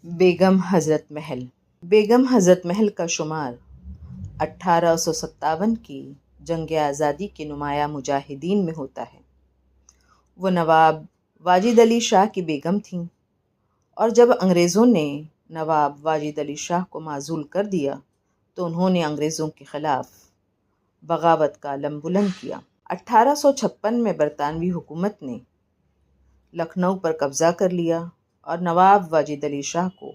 بیگم حضرت محل۔ بیگم حضرت محل کا شمار 1857 کی جنگ آزادی کے نمایاں مجاہدین میں ہوتا ہے۔ وہ نواب واجد علی شاہ کی بیگم تھیں، اور جب انگریزوں نے نواب واجد علی شاہ کو معزول کر دیا تو انہوں نے انگریزوں کے خلاف بغاوت کا علم بلند کیا۔ 1856 میں برطانوی حکومت نے لکھنؤ پر قبضہ کر لیا اور نواب واجد علی شاہ کو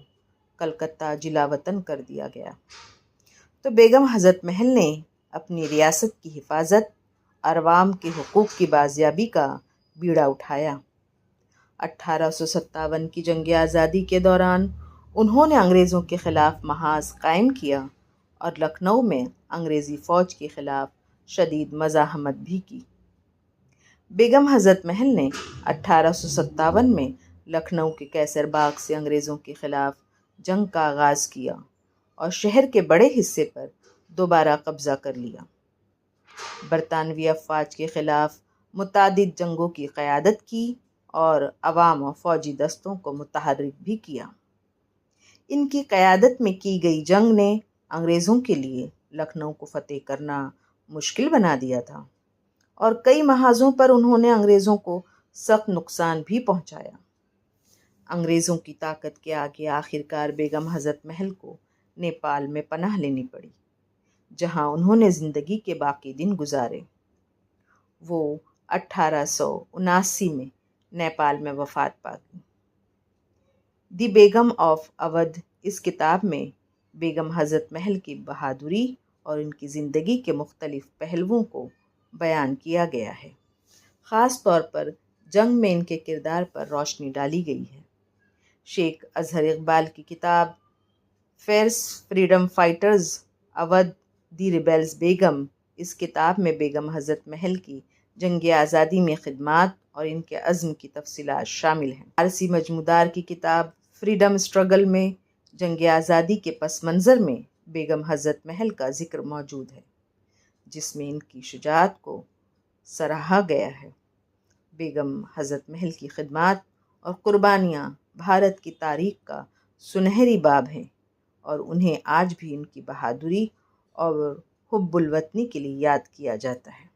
کلکتہ جلا وطن کر دیا گیا، تو بیگم حضرت محل نے اپنی ریاست کی حفاظت اور عوام کے حقوق کی بازیابی کا بیڑا اٹھایا۔ 1857 کی جنگ آزادی کے دوران انہوں نے انگریزوں کے خلاف محاذ قائم کیا اور لکھنؤ میں انگریزی فوج کے خلاف شدید مزاحمت بھی کی۔ بیگم حضرت محل نے 1857 میں لکھنؤ کے کیسر باغ سے انگریزوں کے خلاف جنگ کا آغاز کیا اور شہر کے بڑے حصے پر دوبارہ قبضہ کر لیا۔ برطانوی افواج کے خلاف متعدد جنگوں کی قیادت کی اور عوام و فوجی دستوں کو متحرک بھی کیا۔ ان کی قیادت میں کی گئی جنگ نے انگریزوں کے لیے لکھنؤ کو فتح کرنا مشکل بنا دیا تھا، اور کئی محاذوں پر انہوں نے انگریزوں کو سخت نقصان بھی پہنچایا۔ انگریزوں کی طاقت کے آگے آخرکار بیگم حضرت محل کو نیپال میں پناہ لینی پڑی، جہاں انہوں نے زندگی کے باقی دن گزارے۔ وہ 1879 میں نیپال میں وفات پا گئیں۔ دی بیگم آف اودھ اس کتاب میں بیگم حضرت محل کی بہادری اور ان کی زندگی کے مختلف پہلوؤں کو بیان کیا گیا ہے۔ خاص طور پر جنگ میں ان کے کردار پر روشنی ڈالی گئی ہے۔ شیخ اظہر اقبال کی کتاب فیئرس فریڈم فائٹرز اودھ دی ریبیلز بیگم، اس کتاب میں بیگم حضرت محل کی جنگ آزادی میں خدمات اور ان کے عزم کی تفصیلات شامل ہیں۔ فارسی مجموعدار کی کتاب فریڈم اسٹرگل میں جنگ آزادی کے پس منظر میں بیگم حضرت محل کا ذکر موجود ہے، جس میں ان کی شجاعت کو سراہا گیا ہے۔ بیگم حضرت محل کی خدمات اور قربانیاں بھارت کی تاریخ کا سنہری باب ہیں، اور انہیں آج بھی ان کی بہادری اور حب الوطنی کے لیے یاد کیا جاتا ہے۔